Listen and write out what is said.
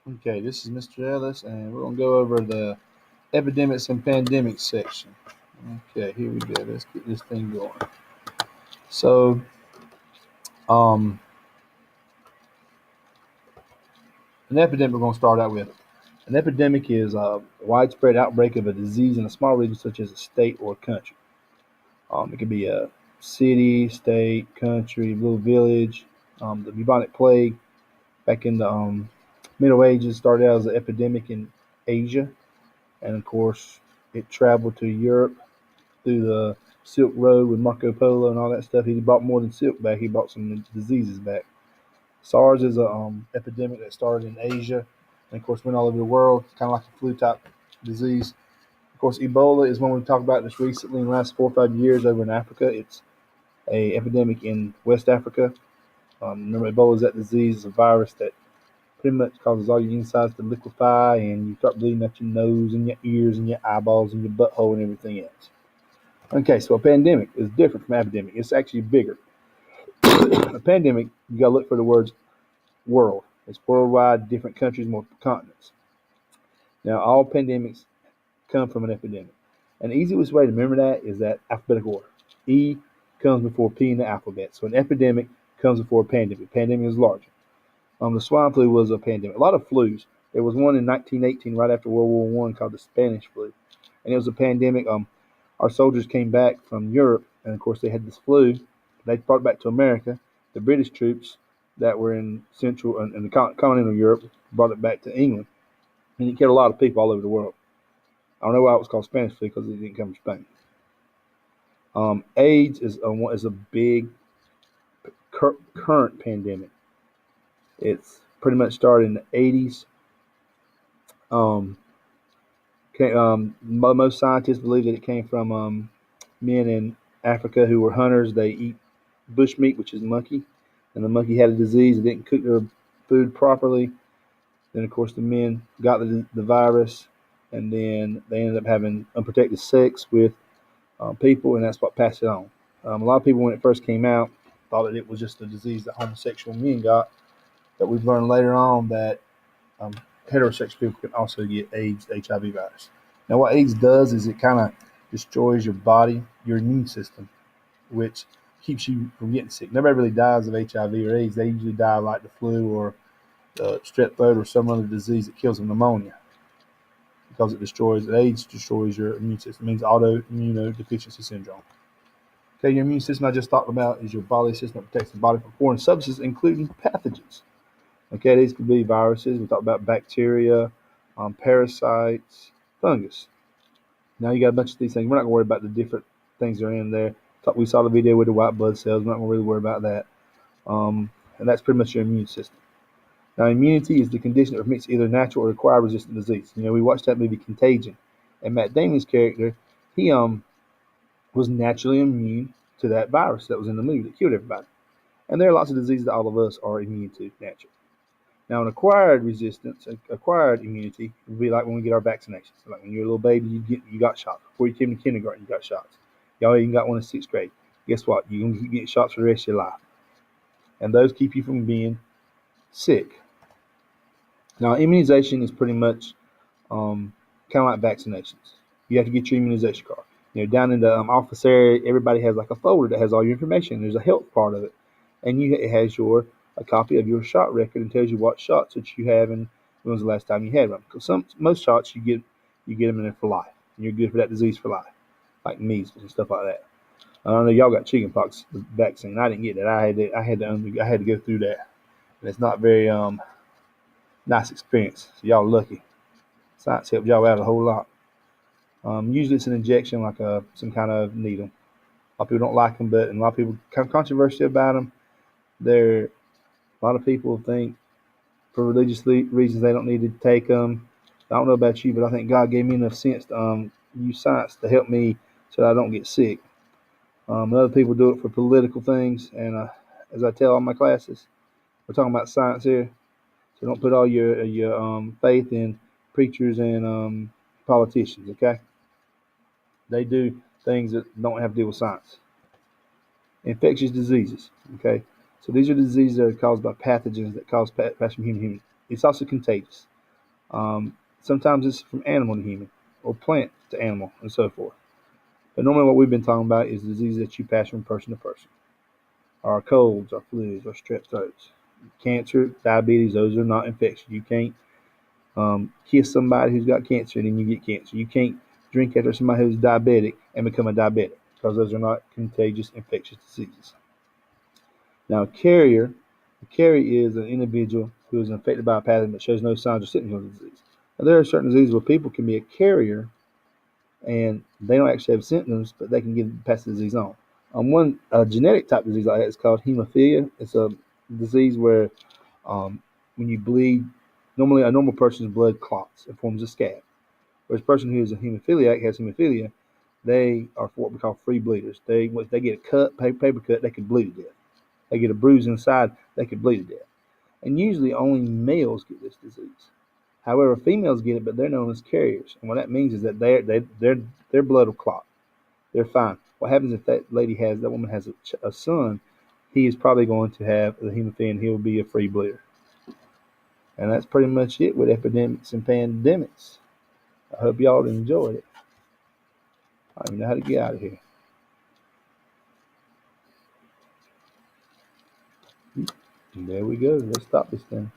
Okay, this is Mr. Ellis, and we're going to go over the Epidemics and Pandemics section. Okay, here we go. Let's get this thing going. So, um, an epidemic we're going to start out with. An epidemic is a widespread outbreak of a disease in a small region, such as a state or country. It could be a city, state, country, little village. The bubonic plague back in the Middle Ages started out as an epidemic in Asia, and of course, it traveled to Europe through the Silk Road with Marco Polo and all that stuff. He brought more than silk back. He brought some diseases back. SARS is a epidemic that started in Asia and, of course, went all over the world, kind of like a flu-type disease. Of course, Ebola is one we talked about just recently in the last 4 or 5 years over in Africa. It's a epidemic in West Africa. Remember, Ebola is that disease, it's a virus that pretty much causes all your insides to liquefy and you start bleeding out your nose and your ears and your eyeballs and your butthole and everything else. Okay, so a pandemic is different from epidemic. It's actually bigger. A pandemic, you got to look for the words world. It's worldwide, different countries, more continents. Now, all pandemics come from an epidemic. An easiest way to remember that is that alphabetical order. E comes before P in the alphabet. So an epidemic comes before a pandemic. Pandemic is larger. The swine flu was a pandemic. A lot of flus. There was one in 1918, right after World War One, called the Spanish flu, and it was a pandemic. Our soldiers came back from Europe, and of course they had this flu. They brought it back to America. The British troops that were in Central and the continental Europe brought it back to England, and it killed a lot of people all over the world. I don't know why it was called Spanish flu because it didn't come from Spain. AIDS is a big current pandemic. It's pretty much started in the 80s. Most scientists believe that it came from men in Africa who were hunters. They eat bush meat, which is monkey, and the monkey had a disease. It didn't cook their food properly. Then, of course, the men got the virus, and then they ended up having unprotected sex with people, and that's what passed it on. A lot of people, when it first came out, thought that it was just a disease that homosexual men got, but we've learned later on that um, heterosexual people can also get AIDS, the HIV virus. Now, what AIDS does is it kind of destroys your body, your immune system, which keeps you from getting sick. Nobody really dies of HIV or AIDS. They usually die like the flu or strep throat or some other disease that kills them, pneumonia, because AIDS destroys your immune system. It means autoimmunodeficiency syndrome. Okay, your immune system I just talked about is your bodily system that protects the body from foreign substances, including pathogens. Okay, these could be viruses. We talked about bacteria, parasites, fungus. Now you got a bunch of these things. We're not going to worry about the different things that are in there. We saw the video with the white blood cells. We're not going to really worry about that. And that's pretty much your immune system. Now, immunity is the condition that permits either natural or acquired resistant disease. We watched that movie Contagion, and Matt Damon's character, he was naturally immune to that virus that was in the movie that killed everybody. And there are lots of diseases that all of us are immune to naturally. Now, an acquired immunity would be like when we get our vaccinations. Like when you're a little baby, you got shots. Before you came to kindergarten, you got shots. Y'all even got one in 6th grade. Guess what? You're going to keep getting shots for the rest of your life. And those keep you from being sick. Now, immunization is pretty much kind of like vaccinations. You have to get your immunization card. Down in the office area, everybody has like a folder that has all your information. There's a health part of it. And it has a copy of your shot record and tells you what shots that you have and when was the last time you had one. Because most shots you get them in there for life. And you're good for that disease for life, like measles and stuff like that. I know y'all got chickenpox vaccine. I didn't get that. I had to go through that, and it's not very nice experience. So y'all lucky. Science helped y'all out a whole lot. Usually it's an injection, like some kind of needle. A lot of people don't like them, but a lot of people kind of controversy about them. A lot of people think for religious reasons they don't need to take them. I don't know about you, but I think God gave me enough sense to use science to help me so that I don't get sick. Other people do it for political things, and as I tell all my classes, we're talking about science here, so don't put all your faith in preachers and politicians. Okay, they do things that don't have to do with science. Infectious diseases. Okay, so these are diseases that are caused by pathogens that cause pass from human to human. It's also contagious. Sometimes it's from animal to human, or plant to animal, and so forth. But normally, what we've been talking about is diseases that you pass from person to person, our colds, our flus, our strep throats, cancer, diabetes. Those are not infections. You can't kiss somebody who's got cancer and then you get cancer. You can't drink after somebody who's diabetic and become a diabetic because those are not contagious infectious diseases. Now, a carrier is an individual who is infected by a pathogen but shows no signs or symptoms of the disease. Now, there are certain diseases where people can be a carrier and they don't actually have symptoms, but they can pass the disease on. One genetic type disease like that is called hemophilia. It's a disease where when you bleed, normally a normal person's blood clots and forms a scab. Whereas a person who is a hemophiliac has hemophilia, they are what we call free bleeders. If they get a cut, paper cut, they can bleed to death. They get a bruise inside, they can bleed to death. And usually only males get this disease. However, females get it, but they're known as carriers. And what that means is that their blood will clot. They're fine. What happens if that woman has a son? He is probably going to have the hemophilia, and he will be a free bleeder. And that's pretty much it with epidemics and pandemics. I hope y'all enjoyed it. I don't even know how to get out of here. And there we go. Let's stop this thing.